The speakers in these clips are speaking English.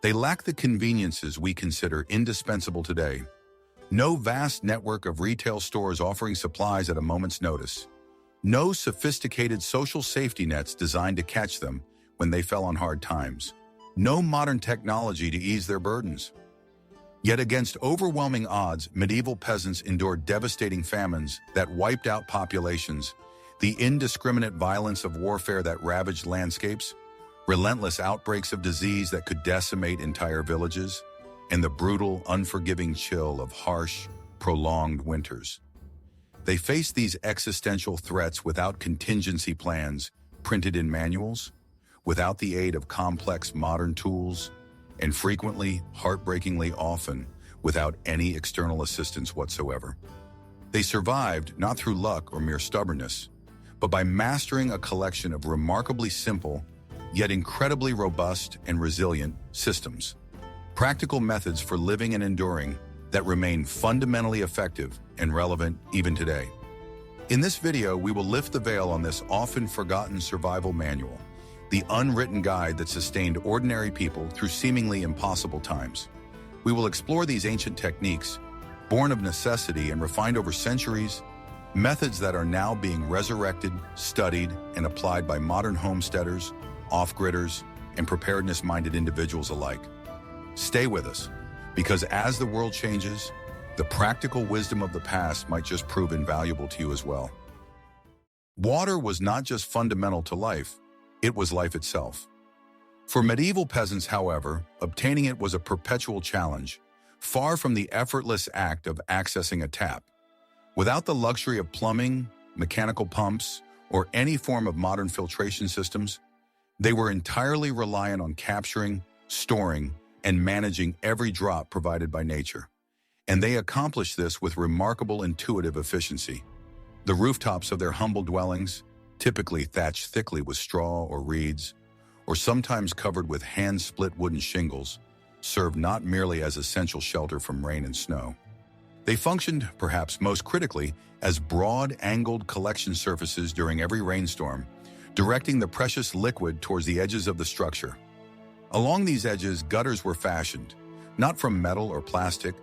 They lack the conveniences we consider indispensable today. No vast network of retail stores offering supplies at a moment's notice. No sophisticated social safety nets designed to catch them when they fell on hard times. No modern technology to ease their burdens. Yet against overwhelming odds, medieval peasants endured devastating famines that wiped out populations, the indiscriminate violence of warfare that ravaged landscapes, relentless outbreaks of disease that could decimate entire villages, and the brutal, unforgiving chill of harsh, prolonged winters. They faced these existential threats without contingency plans printed in manuals, without the aid of complex modern tools, and frequently, heartbreakingly often, without any external assistance whatsoever. They survived not through luck or mere stubbornness, but by mastering a collection of remarkably simple, yet incredibly robust and resilient systems. Practical methods for living and enduring that remain fundamentally effective and relevant even today. In this video, we will lift the veil on this often forgotten survival manual, the unwritten guide that sustained ordinary people through seemingly impossible times. We will explore these ancient techniques, born of necessity and refined over centuries, methods that are now being resurrected, studied, and applied by modern homesteaders, off-gridders, and preparedness-minded individuals alike. Stay with us, because as the world changes, the practical wisdom of the past might just prove invaluable to you as well. Water was not just fundamental to life, it was life itself. For medieval peasants, however, obtaining it was a perpetual challenge, far from the effortless act of accessing a tap. Without the luxury of plumbing, mechanical pumps, or any form of modern filtration systems, they were entirely reliant on capturing, storing, and managing every drop provided by nature. And they accomplished this with remarkable intuitive efficiency. The rooftops of their humble dwellings, typically thatched thickly with straw or reeds, or sometimes covered with hand-split wooden shingles, served not merely as essential shelter from rain and snow. They functioned, perhaps most critically, as broad, angled collection surfaces during every rainstorm, directing the precious liquid towards the edges of the structure. Along these edges, gutters were fashioned, not from metal or plastic,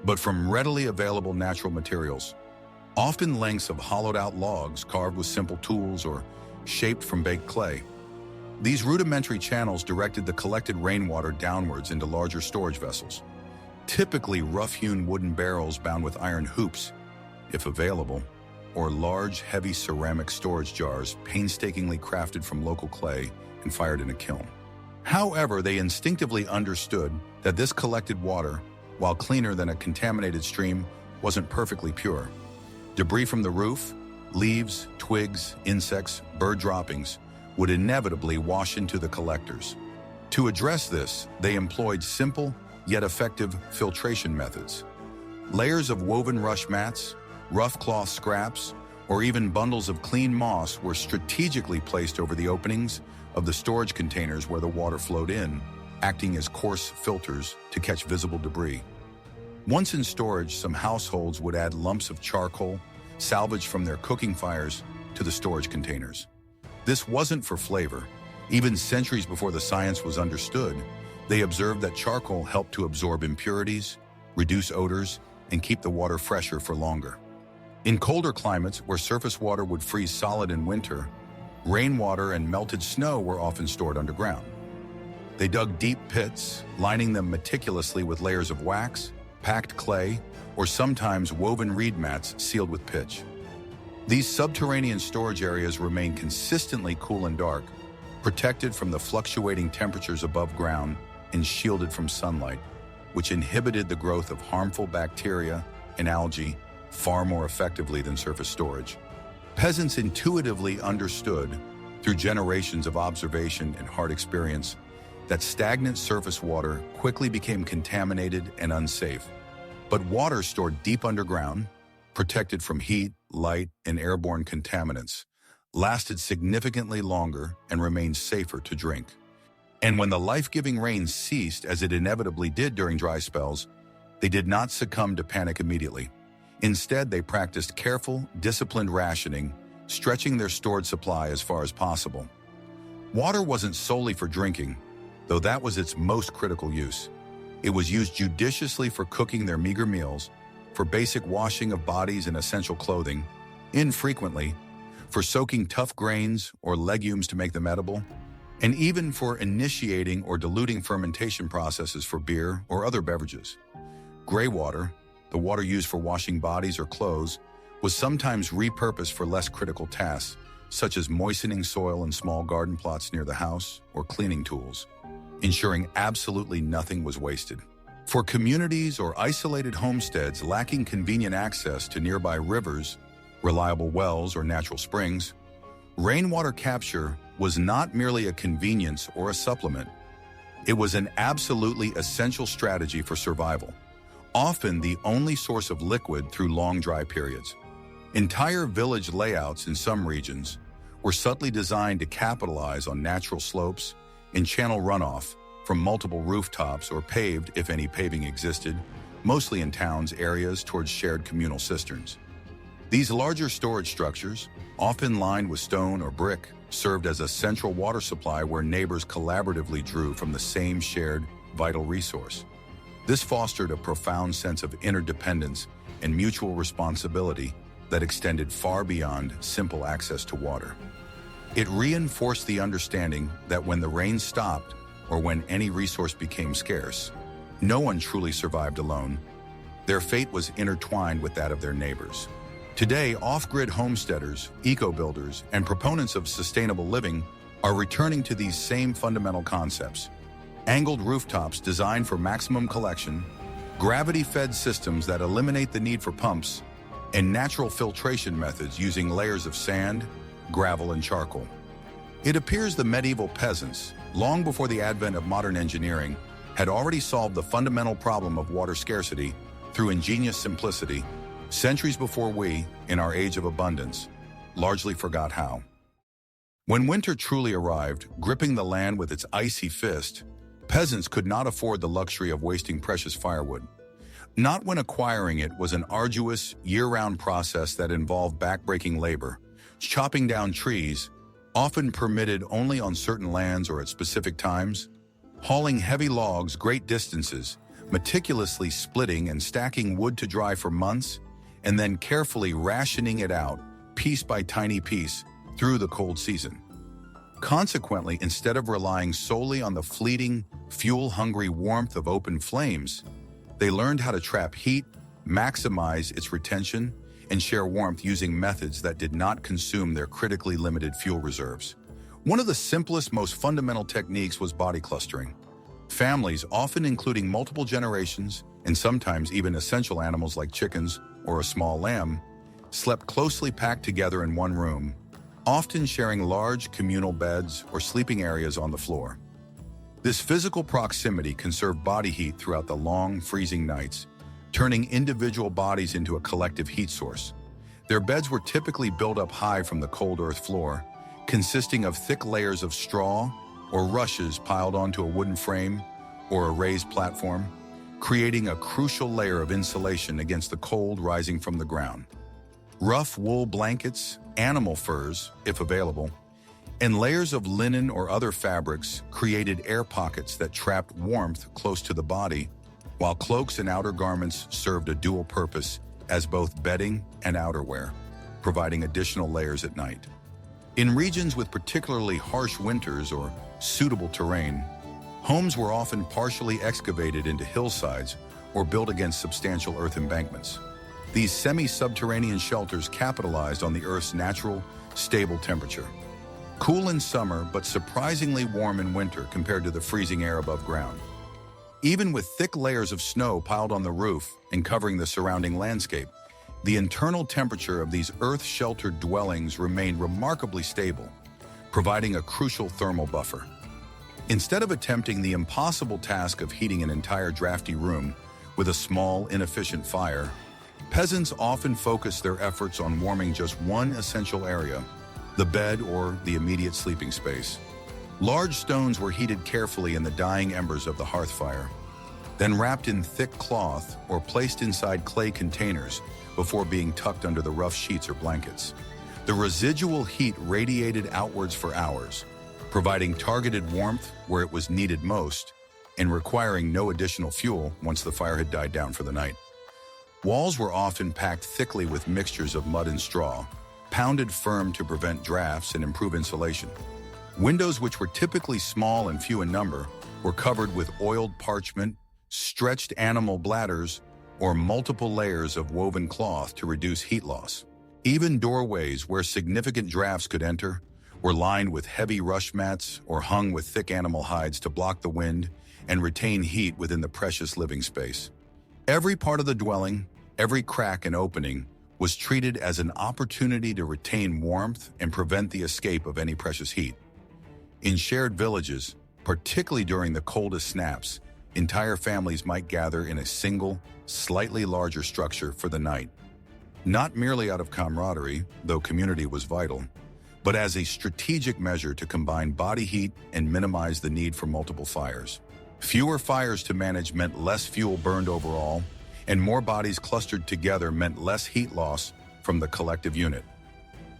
but from readily available natural materials, often lengths of hollowed-out logs carved with simple tools or shaped from baked clay. These rudimentary channels directed the collected rainwater downwards into larger storage vessels, typically rough-hewn wooden barrels bound with iron hoops, if available, or large, heavy ceramic storage jars painstakingly crafted from local clay and fired in a kiln. However, they instinctively understood that this collected water, while cleaner than a contaminated stream, wasn't perfectly pure. Debris from the roof, leaves, twigs, insects, bird droppings would inevitably wash into the collectors. To address this, they employed simple yet effective filtration methods. Layers of woven rush mats, rough cloth scraps, or even bundles of clean moss were strategically placed over the openings of the storage containers where the water flowed in, acting as coarse filters to catch visible debris. Once in storage, some households would add lumps of charcoal, salvaged from their cooking fires, to the storage containers. This wasn't for flavor. Even centuries before the science was understood, they observed that charcoal helped to absorb impurities, reduce odors, and keep the water fresher for longer. In colder climates, where surface water would freeze solid in winter, rainwater and melted snow were often stored underground. They dug deep pits, lining them meticulously with layers of wax, packed clay, or sometimes woven reed mats sealed with pitch. These subterranean storage areas remain consistently cool and dark, protected from the fluctuating temperatures above ground and shielded from sunlight, which inhibited the growth of harmful bacteria and algae far more effectively than surface storage. Peasants intuitively understood, through generations of observation and hard experience, that stagnant surface water quickly became contaminated and unsafe. But water stored deep underground, protected from heat, light, and airborne contaminants, lasted significantly longer and remained safer to drink. And when the life-giving rain ceased, as it inevitably did during dry spells, they did not succumb to panic immediately. Instead, they practiced careful, disciplined rationing, stretching their stored supply as far as possible. Water wasn't solely for drinking. though that was its most critical use. It was used judiciously for cooking their meager meals, for basic washing of bodies and essential clothing, infrequently, for soaking tough grains or legumes to make them edible, and even for initiating or diluting fermentation processes for beer or other beverages. Gray water, the water used for washing bodies or clothes, was sometimes repurposed for less critical tasks, such as moistening soil in small garden plots near the house or cleaning tools, ensuring absolutely nothing was wasted. For communities or isolated homesteads lacking convenient access to nearby rivers, reliable wells, or natural springs, rainwater capture was not merely a convenience or a supplement. It was an absolutely essential strategy for survival, often the only source of liquid through long dry periods. Entire village layouts in some regions were subtly designed to capitalize on natural slopes and channel runoff from multiple rooftops or paved, if any paving existed, mostly in towns areas towards shared communal cisterns. These larger storage structures, often lined with stone or brick, served as a central water supply where neighbors collaboratively drew from the same shared, vital resource. This fostered a profound sense of interdependence and mutual responsibility that extended far beyond simple access to water. It reinforced the understanding that when the rain stopped or when any resource became scarce, no one truly survived alone. Their fate was intertwined with that of their neighbors. Today, off-grid homesteaders, eco-builders, and proponents of sustainable living are returning to these same fundamental concepts. Angled rooftops designed for maximum collection, gravity-fed systems that eliminate the need for pumps, and natural filtration methods using layers of sand, gravel, and charcoal. It appears the medieval peasants, long before the advent of modern engineering, had already solved the fundamental problem of water scarcity through ingenious simplicity, centuries before we, in our age of abundance, largely forgot how. When winter truly arrived, gripping the land with its icy fist, peasants could not afford the luxury of wasting precious firewood. Not when acquiring it was an arduous, year-round process that involved back-breaking labor, chopping down trees, often permitted only on certain lands or at specific times, hauling heavy logs great distances, meticulously splitting and stacking wood to dry for months, and then carefully rationing it out, piece by tiny piece, through the cold season. Consequently, instead of relying solely on the fleeting, fuel-hungry warmth of open flames, they learned how to trap heat, maximize its retention, and share warmth using methods that did not consume their critically limited fuel reserves. One of the simplest, most fundamental techniques was body clustering. Families, often including multiple generations, and sometimes even essential animals like chickens or a small lamb, slept closely packed together in one room, often sharing large communal beds or sleeping areas on the floor. This physical proximity conserved body heat throughout the long, freezing nights, turning individual bodies into a collective heat source. Their beds were typically built up high from the cold earth floor, consisting of thick layers of straw or rushes piled onto a wooden frame or a raised platform, creating a crucial layer of insulation against the cold rising from the ground. Rough wool blankets, animal furs, if available, and layers of linen or other fabrics created air pockets that trapped warmth close to the body, while cloaks and outer garments served a dual purpose as both bedding and outerwear, providing additional layers at night. In regions with particularly harsh winters or suitable terrain, homes were often partially excavated into hillsides or built against substantial earth embankments. These semi-subterranean shelters capitalized on the Earth's natural, stable temperature. Cool in summer, but surprisingly warm in winter compared to the freezing air above ground. Even with thick layers of snow piled on the roof and covering the surrounding landscape, the internal temperature of these earth-sheltered dwellings remained remarkably stable, providing a crucial thermal buffer. Instead of attempting the impossible task of heating an entire drafty room with a small, inefficient fire, peasants often focused their efforts on warming just one essential area, the bed or the immediate sleeping space. Large stones were heated carefully in the dying embers of the hearth fire, then wrapped in thick cloth or placed inside clay containers before being tucked under the rough sheets or blankets. The residual heat radiated outwards for hours, providing targeted warmth where it was needed most and requiring no additional fuel once the fire had died down for the night. Walls were often packed thickly with mixtures of mud and straw, pounded firm to prevent drafts and improve insulation. Windows, which were typically small and few in number, were covered with oiled parchment, stretched animal bladders, or multiple layers of woven cloth to reduce heat loss. Even doorways where significant drafts could enter were lined with heavy rush mats or hung with thick animal hides to block the wind and retain heat within the precious living space. Every part of the dwelling, every crack and opening, was treated as an opportunity to retain warmth and prevent the escape of any precious heat. In shared villages, particularly during the coldest snaps, entire families might gather in a single, slightly larger structure for the night. Not merely out of camaraderie, though community was vital, but as a strategic measure to combine body heat and minimize the need for multiple fires. Fewer fires to manage meant less fuel burned overall, and more bodies clustered together meant less heat loss from the collective unit.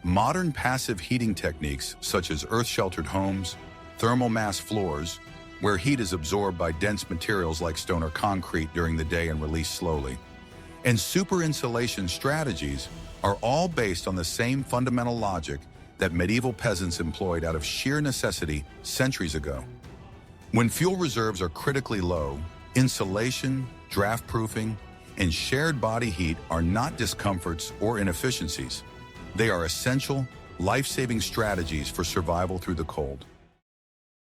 Modern passive heating techniques such as earth-sheltered homes, thermal mass floors, where heat is absorbed by dense materials like stone or concrete during the day and released slowly, and super insulation strategies are all based on the same fundamental logic that medieval peasants employed out of sheer necessity centuries ago. When fuel reserves are critically low, insulation, draft-proofing, and shared body heat are not discomforts or inefficiencies. They are essential, life-saving strategies for survival through the cold.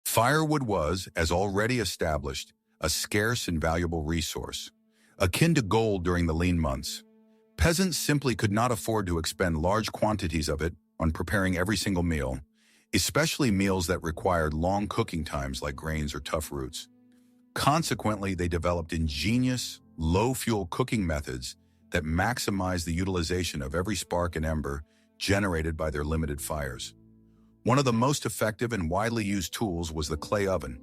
Firewood was, as already established, a scarce and valuable resource, akin to gold during the lean months. Peasants simply could not afford to expend large quantities of it on preparing every single meal, especially meals that required long cooking times like grains or tough roots. Consequently, they developed ingenious, low-fuel cooking methods that maximized the utilization of every spark and ember generated by their limited fires. One of the most effective and widely used tools was the clay oven.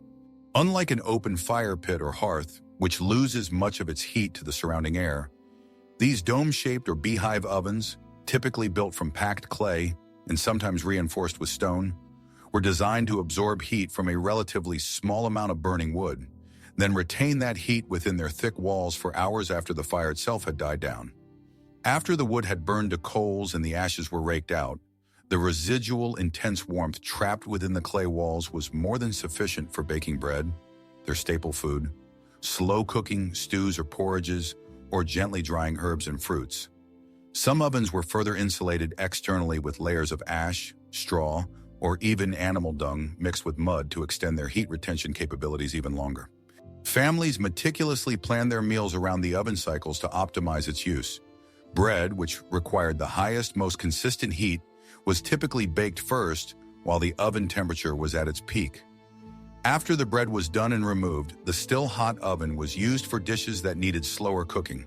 Unlike an open fire pit or hearth, which loses much of its heat to the surrounding air, these dome-shaped or beehive ovens, typically built from packed clay and sometimes reinforced with stone, were designed to absorb heat from a relatively small amount of burning wood, then retain that heat within their thick walls for hours after the fire itself had died down. After the wood had burned to coals and the ashes were raked out, the residual intense warmth trapped within the clay walls was more than sufficient for baking bread, their staple food, slow cooking stews or porridges, or gently drying herbs and fruits. Some ovens were further insulated externally with layers of ash, straw, or even animal dung mixed with mud to extend their heat retention capabilities even longer. Families meticulously planned their meals around the oven cycles to optimize its use. Bread, which required the highest, most consistent heat, was typically baked first while the oven temperature was at its peak. After the bread was done and removed, the still hot oven was used for dishes that needed slower cooking,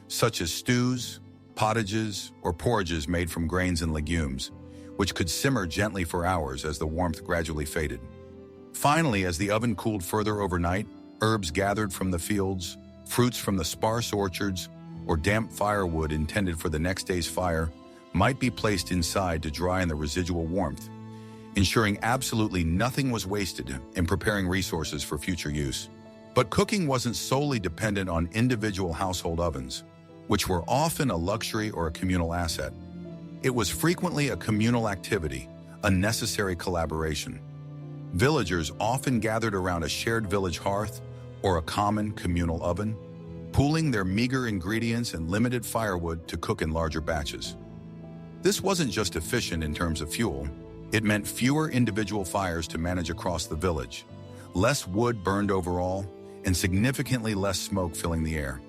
such as stews, pottages, or porridges made from grains and legumes, which could simmer gently for hours as the warmth gradually faded. Finally, as the oven cooled further overnight, herbs gathered from the fields, fruits from the sparse orchards, or damp firewood intended for the next day's fire might be placed inside to dry in the residual warmth, ensuring absolutely nothing was wasted in preparing resources for future use. But cooking wasn't solely dependent on individual household ovens, which were often a luxury or a communal asset. It was frequently a communal activity, a necessary collaboration. Villagers often gathered around a shared village hearth or a common communal oven, pooling their meager ingredients and limited firewood to cook in larger batches. This wasn't just efficient in terms of fuel, it meant fewer individual fires to manage across the village, less wood burned overall, and significantly less smoke filling the air.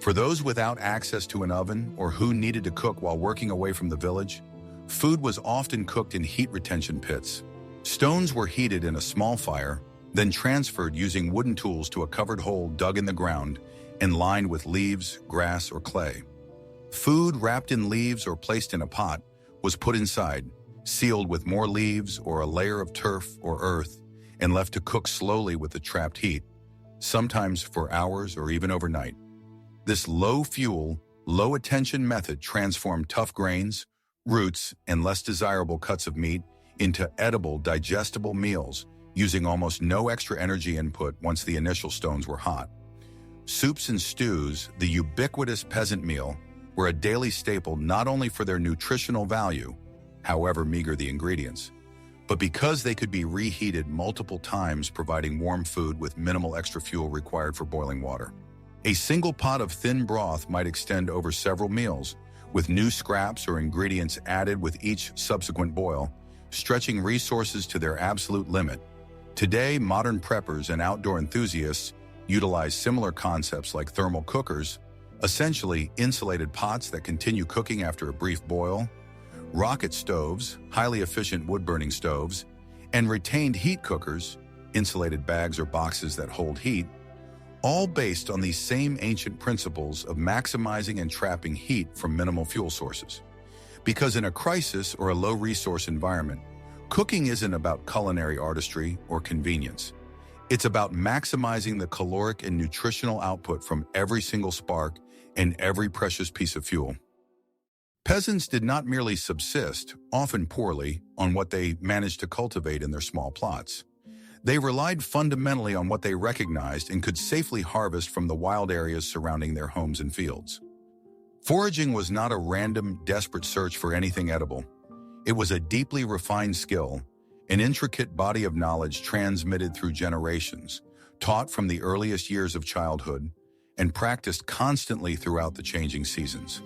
For those without access to an oven or who needed to cook while working away from the village, food was often cooked in heat retention pits. Stones were heated in a small fire, then transferred using wooden tools to a covered hole dug in the ground and lined with leaves, grass, or clay. Food wrapped in leaves or placed in a pot was put inside, sealed with more leaves or a layer of turf or earth, and left to cook slowly with the trapped heat, sometimes for hours or even overnight. This low-fuel, low-attention method transformed tough grains, roots, and less desirable cuts of meat into edible, digestible meals, using almost no extra energy input once the initial stones were hot. Soups and stews, the ubiquitous peasant meal, were a daily staple not only for their nutritional value, however meager the ingredients, but because they could be reheated multiple times, providing warm food with minimal extra fuel required for boiling water. A single pot of thin broth might extend over several meals, with new scraps or ingredients added with each subsequent boil, stretching resources to their absolute limit. Today, modern preppers and outdoor enthusiasts utilize similar concepts like thermal cookers, essentially insulated pots that continue cooking after a brief boil, rocket stoves, highly efficient wood-burning stoves, and retained heat cookers, insulated bags or boxes that hold heat, all based on these same ancient principles of maximizing and trapping heat from minimal fuel sources. Because in a crisis or a low-resource environment, cooking isn't about culinary artistry or convenience. It's about maximizing the caloric and nutritional output from every single spark and every precious piece of fuel. Peasants did not merely subsist, often poorly, on what they managed to cultivate in their small plots. They relied fundamentally on what they recognized and could safely harvest from the wild areas surrounding their homes and fields. Foraging was not a random, desperate search for anything edible. It was a deeply refined skill, an intricate body of knowledge transmitted through generations, taught from the earliest years of childhood, and practiced constantly throughout the changing seasons.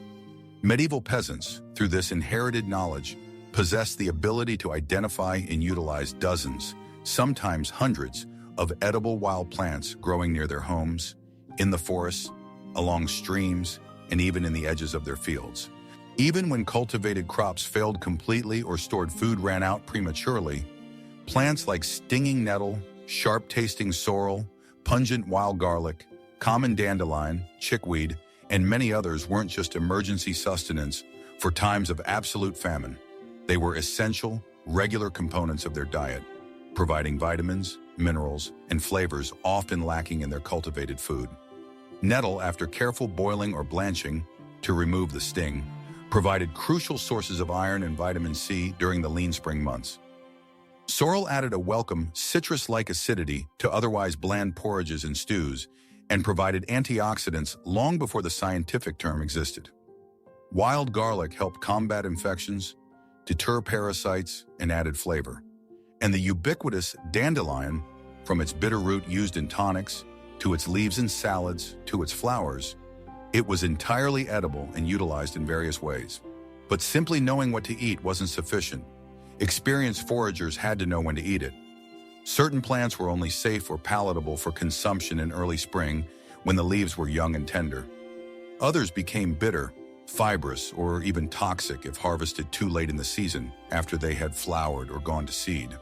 Medieval peasants, through this inherited knowledge, possessed the ability to identify and utilize dozens, sometimes hundreds, of edible wild plants growing near their homes, in the forests, along streams, and even in the edges of their fields. Even when cultivated crops failed completely or stored food ran out prematurely, plants like stinging nettle, sharp-tasting sorrel, pungent wild garlic, common dandelion, chickweed, and many others weren't just emergency sustenance for times of absolute famine. They were essential, regular components of their diet, providing vitamins, minerals, and flavors often lacking in their cultivated food. Nettle, after careful boiling or blanching to remove the sting, provided crucial sources of iron and vitamin C during the lean spring months. Sorrel added a welcome, citrus-like acidity to otherwise bland porridges and stews, and provided antioxidants long before the scientific term existed. Wild garlic helped combat infections, deter parasites, and added flavor. And the ubiquitous dandelion, from its bitter root used in tonics, to its leaves in salads, to its flowers, it was entirely edible and utilized in various ways. But simply knowing what to eat wasn't sufficient. Experienced foragers had to know when to eat it. Certain plants were only safe or palatable for consumption in early spring when the leaves were young and tender. Others became bitter, fibrous, or even toxic if harvested too late in the season after they had flowered or gone to seed.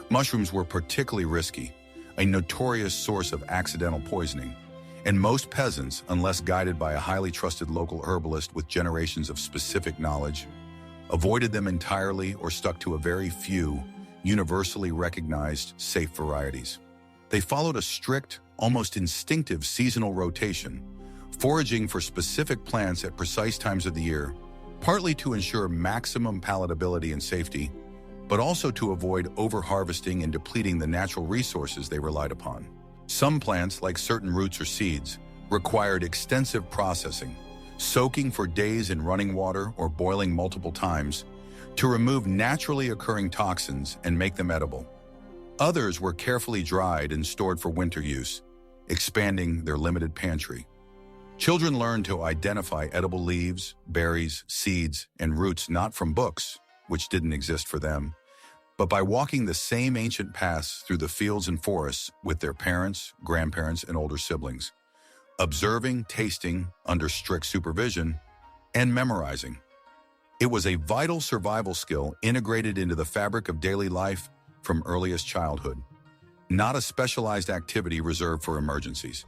Mushrooms were particularly risky, a notorious source of accidental poisoning, and most peasants, unless guided by a highly trusted local herbalist with generations of specific knowledge, avoided them entirely or stuck to a very few, universally recognized, safe varieties. They followed a strict, almost instinctive seasonal rotation, foraging for specific plants at precise times of the year, partly to ensure maximum palatability and safety, but also to avoid over-harvesting and depleting the natural resources they relied upon. Some plants, like certain roots or seeds, required extensive processing, soaking for days in running water or boiling multiple times, to remove naturally occurring toxins and make them edible. Others were carefully dried and stored for winter use, expanding their limited pantry. Children learned to identify edible leaves, berries, seeds, and roots not from books, which didn't exist for them, but by walking the same ancient paths through the fields and forests with their parents, grandparents, and older siblings, observing, tasting, under strict supervision, and memorizing. It was a vital survival skill integrated into the fabric of daily life from earliest childhood, not a specialized activity reserved for emergencies.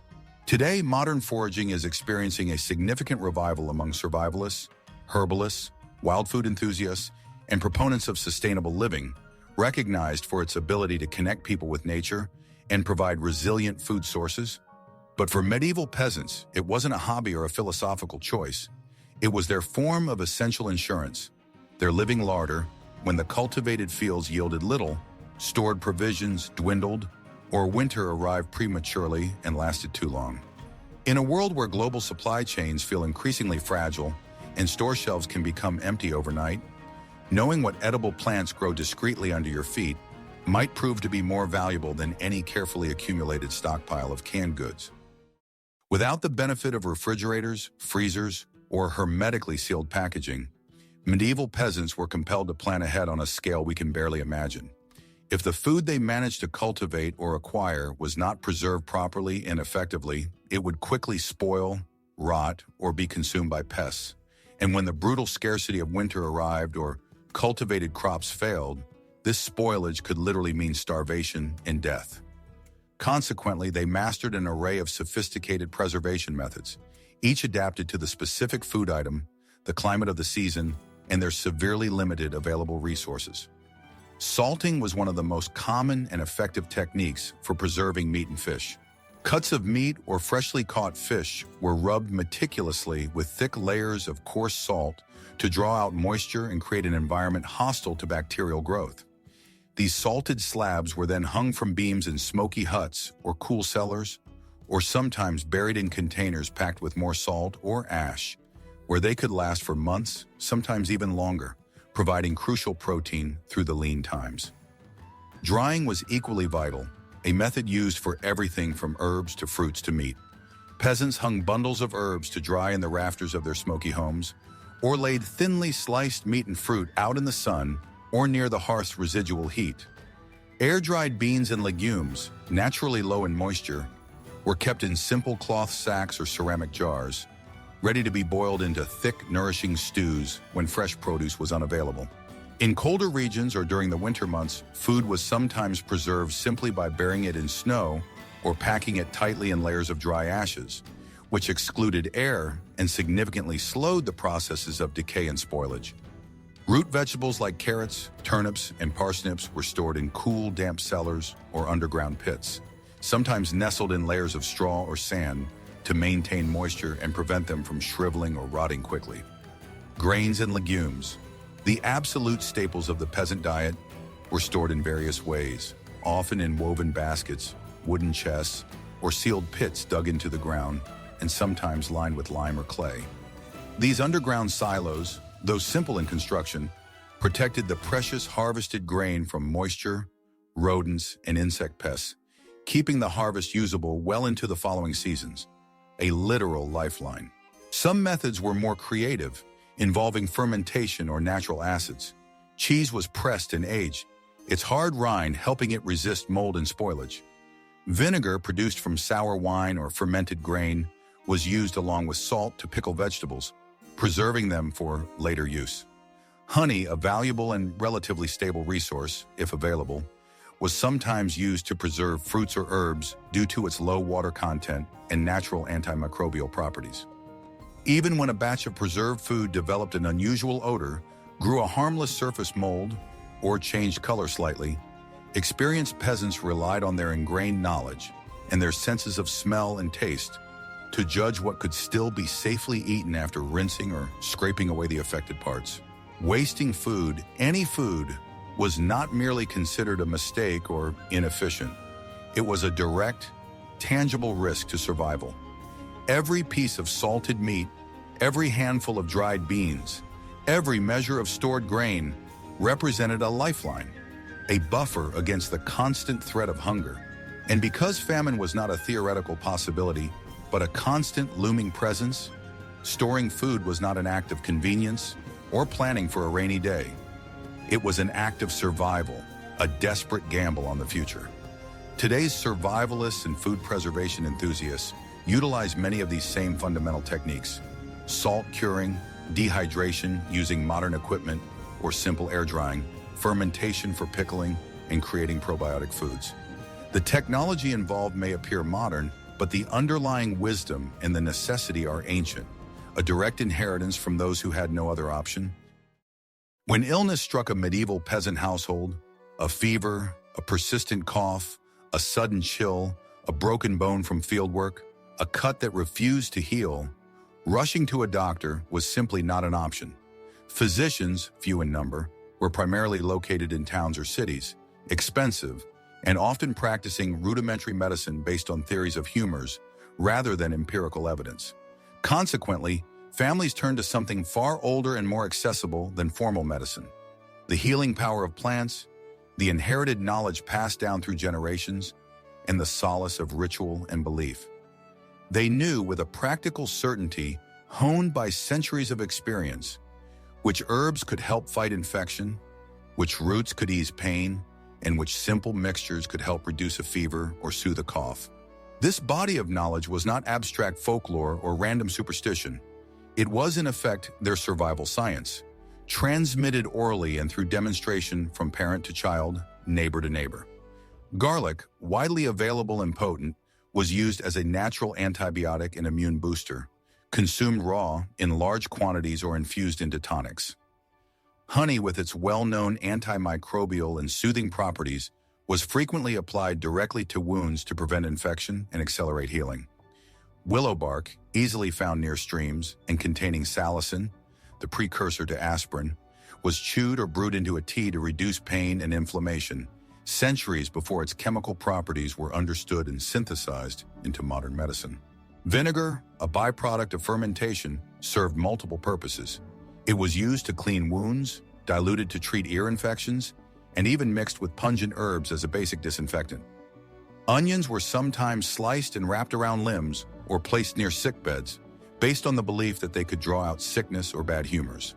Today, modern foraging is experiencing a significant revival among survivalists, herbalists, wild food enthusiasts, and proponents of sustainable living, recognized for its ability to connect people with nature and provide resilient food sources. But for medieval peasants, it wasn't a hobby or a philosophical choice. It was their form of essential insurance, their living larder, when the cultivated fields yielded little, stored provisions dwindled, or winter arrived prematurely and lasted too long. In a world where global supply chains feel increasingly fragile and store shelves can become empty overnight, knowing what edible plants grow discreetly under your feet might prove to be more valuable than any carefully accumulated stockpile of canned goods. Without the benefit of refrigerators, freezers, or hermetically sealed packaging, medieval peasants were compelled to plan ahead on a scale we can barely imagine. If the food they managed to cultivate or acquire was not preserved properly and effectively, it would quickly spoil, rot, or be consumed by pests. And when the brutal scarcity of winter arrived or cultivated crops failed, this spoilage could literally mean starvation and death. Consequently, they mastered an array of sophisticated preservation methods, each adapted to the specific food item, the climate of the season, and their severely limited available resources. Salting was one of the most common and effective techniques for preserving meat and fish. Cuts of meat or freshly caught fish were rubbed meticulously with thick layers of coarse salt to draw out moisture and create an environment hostile to bacterial growth. These salted slabs were then hung from beams in smoky huts or cool cellars, or sometimes buried in containers packed with more salt or ash, where they could last for months, sometimes even longer, providing crucial protein through the lean times. Drying was equally vital, a method used for everything from herbs to fruits to meat. Peasants hung bundles of herbs to dry in the rafters of their smoky homes, or laid thinly sliced meat and fruit out in the sun or near the hearth's residual heat. Air-dried beans and legumes, naturally low in moisture, were kept in simple cloth sacks or ceramic jars, ready to be boiled into thick, nourishing stews when fresh produce was unavailable. In colder regions or during the winter months, food was sometimes preserved simply by burying it in snow or packing it tightly in layers of dry ashes, which excluded air and significantly slowed the processes of decay and spoilage. Root vegetables like carrots, turnips, and parsnips were stored in cool, damp cellars or underground pits, sometimes nestled in layers of straw or sand to maintain moisture and prevent them from shriveling or rotting quickly. Grains and legumes, the absolute staples of the peasant diet, were stored in various ways, often in woven baskets, wooden chests, or sealed pits dug into the ground, and sometimes lined with lime or clay. These underground silos, though simple in construction, protected the precious harvested grain from moisture, rodents, and insect pests, keeping the harvest usable well into the following seasons. A literal lifeline. Some methods were more creative, involving fermentation or natural acids. Cheese was pressed and aged, its hard rind helping it resist mold and spoilage. Vinegar produced from sour wine or fermented grain was used along with salt to pickle vegetables, preserving them for later use. Honey, a valuable and relatively stable resource, if available, was sometimes used to preserve fruits or herbs due to its low water content and natural antimicrobial properties. Even when a batch of preserved food developed an unusual odor, grew a harmless surface mold, or changed color slightly, experienced peasants relied on their ingrained knowledge and their senses of smell and taste to judge what could still be safely eaten after rinsing or scraping away the affected parts. Wasting food, any food, was not merely considered a mistake or inefficient. It was a direct, tangible risk to survival. Every piece of salted meat, every handful of dried beans, every measure of stored grain represented a lifeline, a buffer against the constant threat of hunger. And because famine was not a theoretical possibility, but a constant looming presence, storing food was not an act of convenience or planning for a rainy day. It was an act of survival, a desperate gamble on the future. Today's survivalists and food preservation enthusiasts utilize many of these same fundamental techniques: salt curing, dehydration using modern equipment or simple air drying, fermentation for pickling, and creating probiotic foods. The technology involved may appear modern, but the underlying wisdom and the necessity are ancient, a direct inheritance from those who had no other option. When illness struck a medieval peasant household, a fever, a persistent cough, a sudden chill, a broken bone from fieldwork, a cut that refused to heal, rushing to a doctor was simply not an option. Physicians, few in number, were primarily located in towns or cities, expensive, and often practicing rudimentary medicine based on theories of humors rather than empirical evidence. Consequently, families turned to something far older and more accessible than formal medicine. The healing power of plants, the inherited knowledge passed down through generations, and the solace of ritual and belief. They knew with a practical certainty honed by centuries of experience which herbs could help fight infection, which roots could ease pain, and which simple mixtures could help reduce a fever or soothe a cough. This body of knowledge was not abstract folklore or random superstition. It was, in effect, their survival science, transmitted orally and through demonstration from parent to child, neighbor to neighbor. Garlic, widely available and potent, was used as a natural antibiotic and immune booster, consumed raw, in large quantities or infused into tonics. Honey, with its well-known antimicrobial and soothing properties, was frequently applied directly to wounds to prevent infection and accelerate healing. Willow bark, easily found near streams and containing salicin, the precursor to aspirin, was chewed or brewed into a tea to reduce pain and inflammation, centuries before its chemical properties were understood and synthesized into modern medicine. Vinegar, a byproduct of fermentation, served multiple purposes. It was used to clean wounds, diluted to treat ear infections, and even mixed with pungent herbs as a basic disinfectant. Onions were sometimes sliced and wrapped around limbs or placed near sickbeds, based on the belief that they could draw out sickness or bad humors.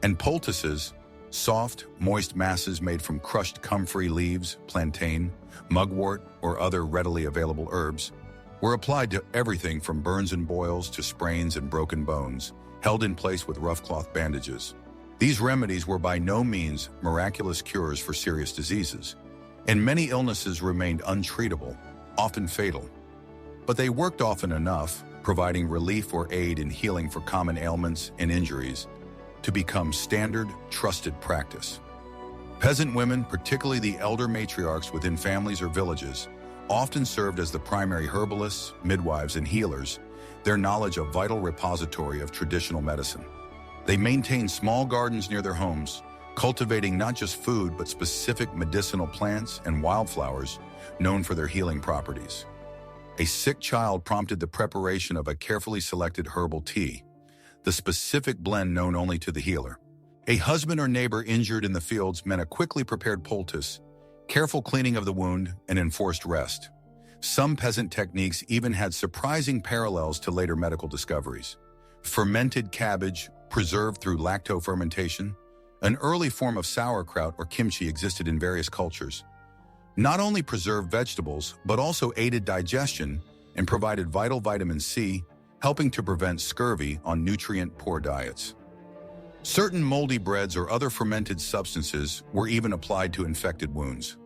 And poultices, soft, moist masses made from crushed comfrey leaves, plantain, mugwort, or other readily available herbs, were applied to everything from burns and boils to sprains and broken bones, held in place with rough cloth bandages. These remedies were by no means miraculous cures for serious diseases, and many illnesses remained untreatable, often fatal. But they worked often enough, providing relief or aid in healing for common ailments and injuries, to become standard, trusted practice. Peasant women, particularly the elder matriarchs within families or villages, often served as the primary herbalists, midwives, and healers, their knowledge a vital repository of traditional medicine. They maintained small gardens near their homes, cultivating not just food but specific medicinal plants and wildflowers known for their healing properties. A sick child prompted the preparation of a carefully selected herbal tea, the specific blend known only to the healer. A husband or neighbor injured in the fields meant a quickly prepared poultice, careful cleaning of the wound, and enforced rest. Some peasant techniques even had surprising parallels to later medical discoveries. Fermented cabbage, preserved through lacto-fermentation, an early form of sauerkraut or kimchi existed in various cultures. Not only preserved vegetables, but also aided digestion and provided vital vitamin C, helping to prevent scurvy on nutrient-poor diets. Certain moldy breads or other fermented substances were even applied to infected wounds.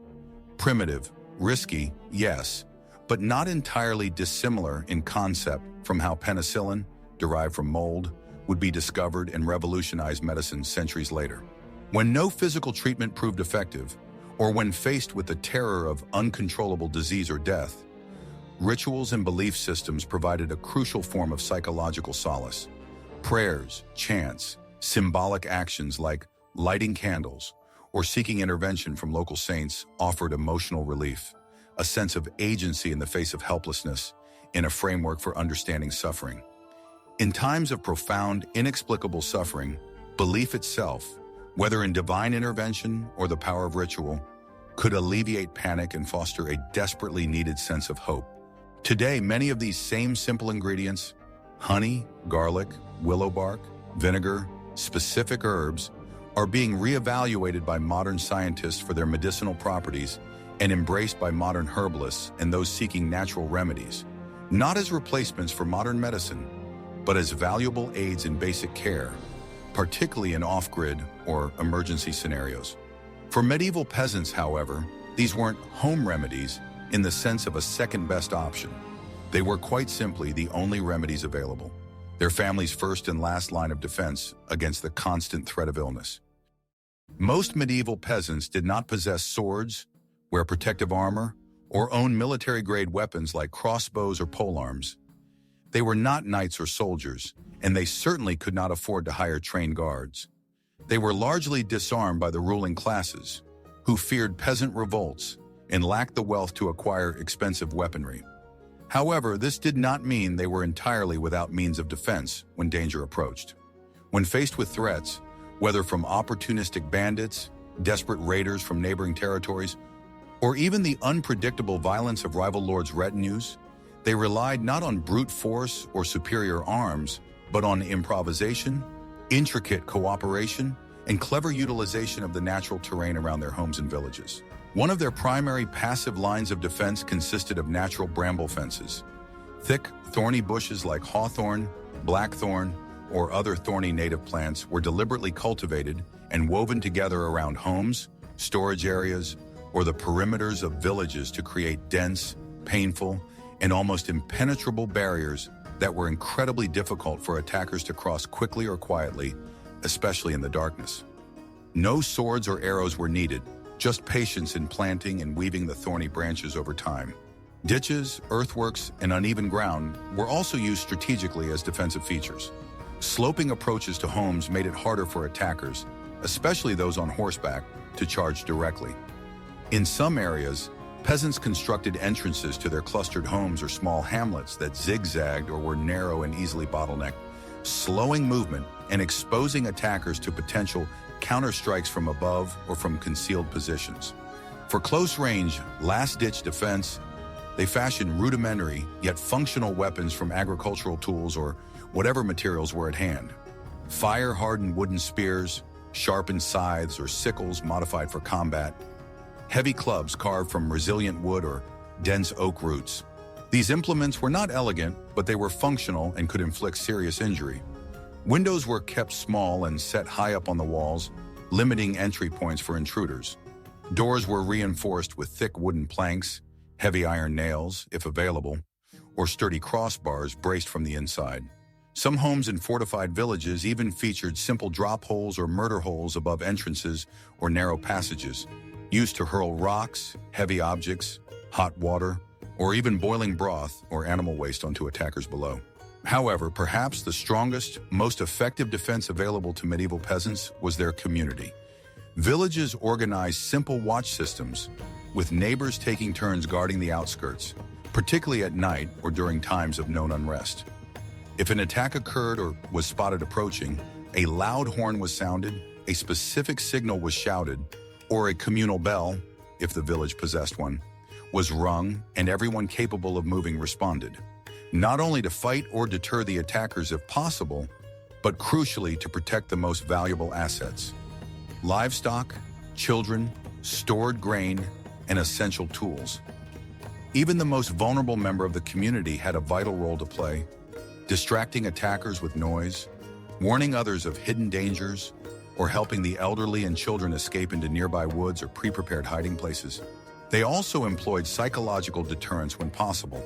Primitive, risky, yes, but not entirely dissimilar in concept from how penicillin, derived from mold, would be discovered and revolutionize medicine centuries later. When no physical treatment proved effective, or when faced with the terror of uncontrollable disease or death, rituals and belief systems provided a crucial form of psychological solace. Prayers, chants, symbolic actions like lighting candles or seeking intervention from local saints offered emotional relief, a sense of agency in the face of helplessness, and a framework for understanding suffering. In times of profound, inexplicable suffering, belief itself, whether in divine intervention or the power of ritual, could alleviate panic and foster a desperately needed sense of hope. Today, many of these same simple ingredients, honey, garlic, willow bark, vinegar, specific herbs, are being reevaluated by modern scientists for their medicinal properties and embraced by modern herbalists and those seeking natural remedies, not as replacements for modern medicine, but as valuable aids in basic care, particularly in off-grid or emergency scenarios. For medieval peasants, however, these weren't home remedies in the sense of a second-best option. They were quite simply the only remedies available, their family's first and last line of defense against the constant threat of illness. Most medieval peasants did not possess swords, wear protective armor, or own military-grade weapons like crossbows or polearms. They were not knights or soldiers, and they certainly could not afford to hire trained guards. They were largely disarmed by the ruling classes, who feared peasant revolts and lacked the wealth to acquire expensive weaponry. However, this did not mean they were entirely without means of defense when danger approached. When faced with threats, whether from opportunistic bandits, desperate raiders from neighboring territories, or even the unpredictable violence of rival lords' retinues, they relied not on brute force or superior arms, but on improvisation, intricate cooperation, and clever utilization of the natural terrain around their homes and villages. One of their primary passive lines of defense consisted of natural bramble fences. Thick, thorny bushes like hawthorn, blackthorn, or other thorny native plants were deliberately cultivated and woven together around homes, storage areas, or the perimeters of villages to create dense, painful, and almost impenetrable barriers that were incredibly difficult for attackers to cross quickly or quietly, especially in the darkness. No swords or arrows were needed, just patience in planting and weaving the thorny branches over time. Ditches, earthworks, and uneven ground were also used strategically as defensive features. Sloping approaches to homes made it harder for attackers, especially those on horseback, to charge directly. In some areas, peasants constructed entrances to their clustered homes or small hamlets that zigzagged or were narrow and easily bottlenecked, slowing movement and exposing attackers to potential counterstrikes from above or from concealed positions. For close-range, last-ditch defense, they fashioned rudimentary yet functional weapons from agricultural tools or whatever materials were at hand. Fire-hardened wooden spears, sharpened scythes or sickles modified for combat, heavy clubs carved from resilient wood or dense oak roots. These implements were not elegant, but they were functional and could inflict serious injury. Windows were kept small and set high up on the walls, limiting entry points for intruders. Doors were reinforced with thick wooden planks, heavy iron nails, if available, or sturdy crossbars braced from the inside. Some homes in fortified villages even featured simple drop holes or murder holes above entrances or narrow passages, used to hurl rocks, heavy objects, hot water, or even boiling broth or animal waste onto attackers below. However, perhaps the strongest, most effective defense available to medieval peasants was their community. Villages organized simple watch systems, with neighbors taking turns guarding the outskirts, particularly at night or during times of known unrest. If an attack occurred or was spotted approaching, a loud horn was sounded, a specific signal was shouted, or a communal bell, if the village possessed one, was rung, and everyone capable of moving responded, not only to fight or deter the attackers if possible, but crucially to protect the most valuable assets: livestock, children, stored grain, and essential tools. Even the most vulnerable member of the community had a vital role to play, distracting attackers with noise, warning others of hidden dangers, or helping the elderly and children escape into nearby woods or pre-prepared hiding places. They also employed psychological deterrence when possible.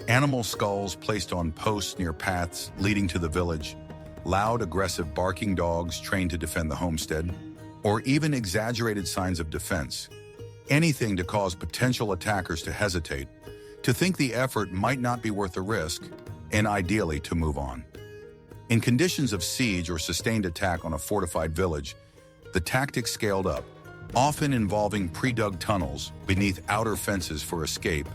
Animal skulls placed on posts near paths leading to the village, loud, aggressive barking dogs trained to defend the homestead, or even exaggerated signs of defense. Anything to cause potential attackers to hesitate, to think the effort might not be worth the risk, and ideally to move on. In conditions of siege or sustained attack on a fortified village, the tactics scaled up, often involving pre-dug tunnels beneath outer fences for escape,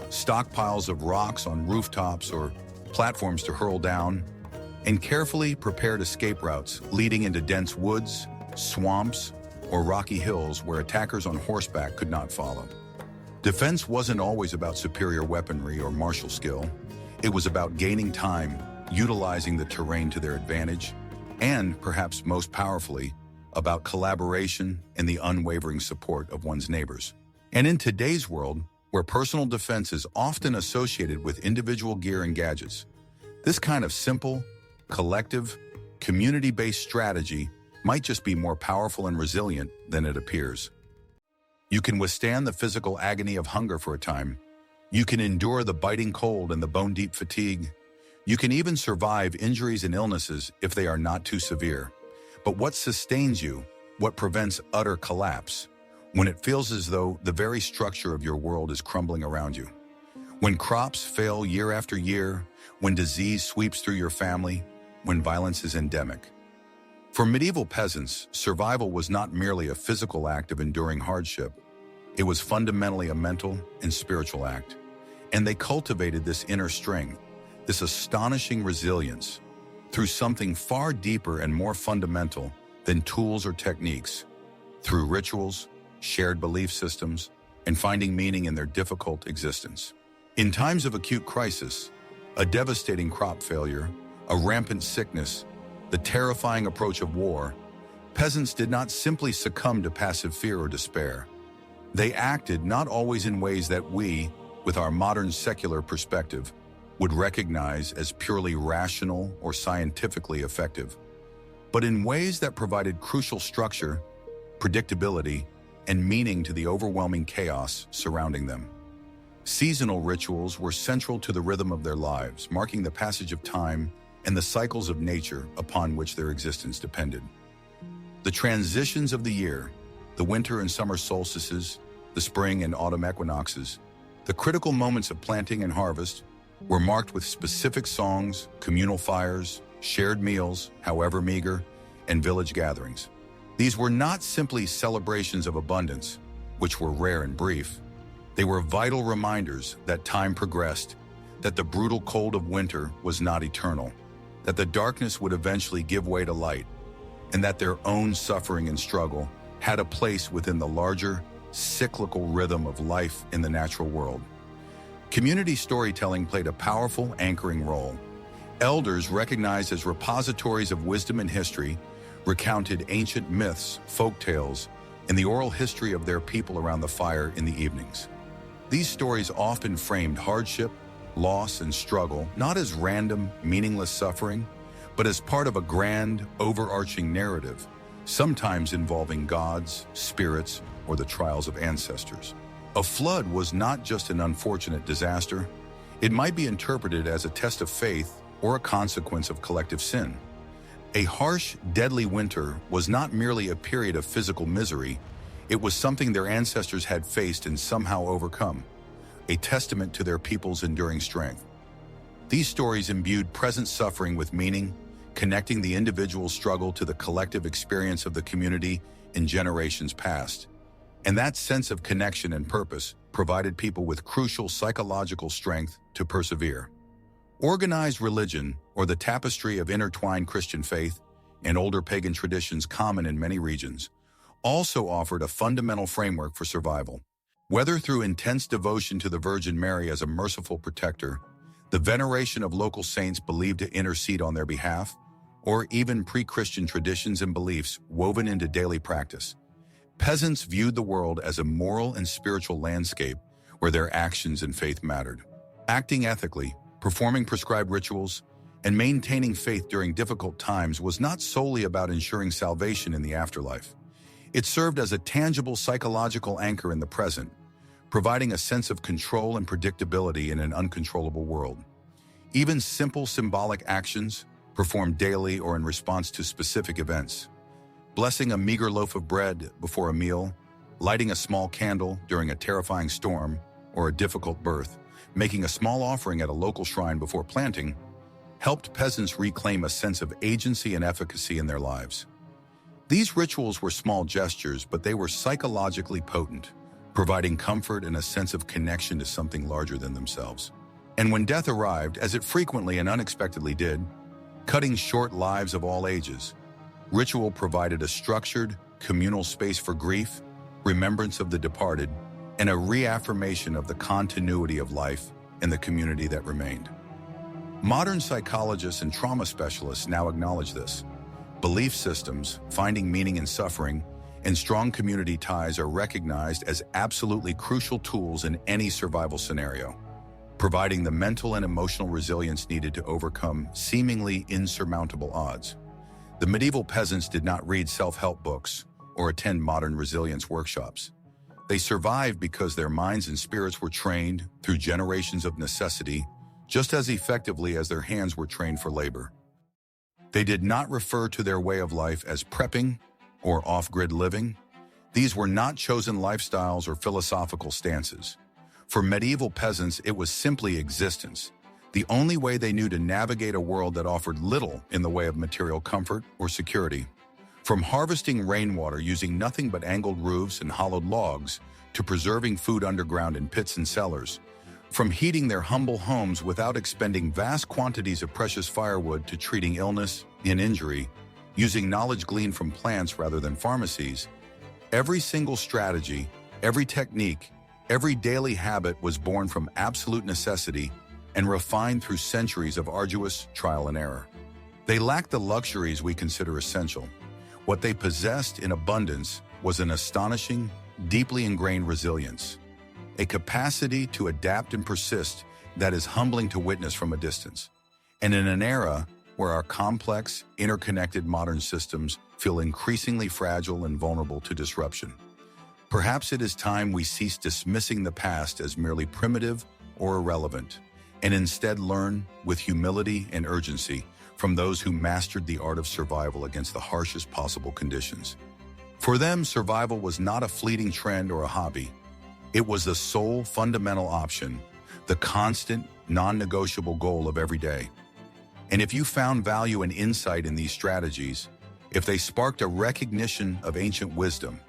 stockpiles of rocks on rooftops or platforms to hurl down, and carefully prepared escape routes leading into dense woods, swamps, or rocky hills where attackers on horseback could not follow. Defense wasn't always about superior weaponry or martial skill. It was about gaining time, utilizing the terrain to their advantage, and, perhaps most powerfully, about collaboration and the unwavering support of one's neighbors. And in today's world, where personal defense is often associated with individual gear and gadgets, this kind of simple, collective, community-based strategy might just be more powerful and resilient than it appears. You can withstand the physical agony of hunger for a time. You can endure the biting cold and the bone-deep fatigue. You can even survive injuries and illnesses if they are not too severe. But what sustains you, what prevents utter collapse, when it feels as though the very structure of your world is crumbling around you? When crops fail year after year, when disease sweeps through your family, when violence is endemic. For medieval peasants, survival was not merely a physical act of enduring hardship. It was fundamentally a mental and spiritual act. And they cultivated this inner strength, this astonishing resilience, through something far deeper and more fundamental than tools or techniques, through rituals, shared belief systems, and finding meaning in their difficult existence. In times of acute crisis, a devastating crop failure, a rampant sickness, the terrifying approach of war, peasants did not simply succumb to passive fear or despair. They acted not always in ways that we, with our modern secular perspective, would recognize as purely rational or scientifically effective, but in ways that provided crucial structure, predictability, and meaning to the overwhelming chaos surrounding them. Seasonal rituals were central to the rhythm of their lives, marking the passage of time and the cycles of nature upon which their existence depended. The transitions of the year, the winter and summer solstices, the spring and autumn equinoxes, the critical moments of planting and harvest, were marked with specific songs, communal fires, shared meals, however meager, and village gatherings. These were not simply celebrations of abundance, which were rare and brief. They were vital reminders that time progressed, that the brutal cold of winter was not eternal, that the darkness would eventually give way to light, and that their own suffering and struggle had a place within the larger, cyclical rhythm of life in the natural world. Community storytelling played a powerful anchoring role. Elders, recognized as repositories of wisdom and history, recounted ancient myths, folk tales, and the oral history of their people around the fire in the evenings. These stories often framed hardship, loss, and struggle not as random, meaningless suffering, but as part of a grand, overarching narrative, sometimes involving gods, spirits, or the trials of ancestors. A flood was not just an unfortunate disaster. It might be interpreted as a test of faith or a consequence of collective sin. A harsh, deadly winter was not merely a period of physical misery. It was something their ancestors had faced and somehow overcome, a testament to their people's enduring strength. These stories imbued present suffering with meaning, connecting the individual struggle to the collective experience of the community in generations past. And that sense of connection and purpose provided people with crucial psychological strength to persevere. Organized religion, or the tapestry of intertwined Christian faith and older pagan traditions common in many regions, also offered a fundamental framework for survival. Whether through intense devotion to the Virgin Mary as a merciful protector, the veneration of local saints believed to intercede on their behalf, or even pre-Christian traditions and beliefs woven into daily practice, peasants viewed the world as a moral and spiritual landscape where their actions and faith mattered. Acting ethically, performing prescribed rituals, and maintaining faith during difficult times was not solely about ensuring salvation in the afterlife. It served as a tangible psychological anchor in the present, providing a sense of control and predictability in an uncontrollable world. Even simple symbolic actions, performed daily or in response to specific events, blessing a meager loaf of bread before a meal, lighting a small candle during a terrifying storm or a difficult birth, making a small offering at a local shrine before planting, helped peasants reclaim a sense of agency and efficacy in their lives. These rituals were small gestures, but they were psychologically potent, providing comfort and a sense of connection to something larger than themselves. And when death arrived, as it frequently and unexpectedly did, cutting short lives of all ages, ritual provided a structured, communal space for grief, remembrance of the departed, and a reaffirmation of the continuity of life in the community that remained. Modern psychologists and trauma specialists now acknowledge this. Belief systems, finding meaning in suffering, and strong community ties are recognized as absolutely crucial tools in any survival scenario, providing the mental and emotional resilience needed to overcome seemingly insurmountable odds. The medieval peasants did not read self-help books or attend modern resilience workshops. They survived because their minds and spirits were trained through generations of necessity, just as effectively as their hands were trained for labor. They did not refer to their way of life as prepping or off-grid living. These were not chosen lifestyles or philosophical stances. For medieval peasants, it was simply existence, the only way they knew to navigate a world that offered little in the way of material comfort or security. From harvesting rainwater using nothing but angled roofs and hollowed logs, to preserving food underground in pits and cellars, from heating their humble homes without expending vast quantities of precious firewood to treating illness and injury, using knowledge gleaned from plants rather than pharmacies, every single strategy, every technique, every daily habit was born from absolute necessity and refined through centuries of arduous trial and error. They lacked the luxuries we consider essential. What they possessed in abundance was an astonishing, deeply ingrained resilience, a capacity to adapt and persist that is humbling to witness from a distance. And in an era where our complex, interconnected modern systems feel increasingly fragile and vulnerable to disruption, perhaps it is time we cease dismissing the past as merely primitive or irrelevant, and instead learn with humility and urgency from those who mastered the art of survival against the harshest possible conditions. For them, survival was not a fleeting trend or a hobby. It was the sole fundamental option, the constant, non-negotiable goal of every day. And if you found value and insight in these strategies, if they sparked a recognition of ancient wisdom,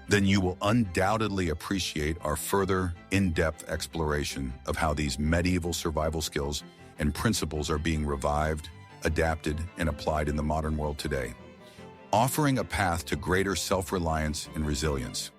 then you will undoubtedly appreciate our further in-depth exploration of how these medieval survival skills and principles are being revived, adapted, and applied in the modern world today, offering a path to greater self-reliance and resilience.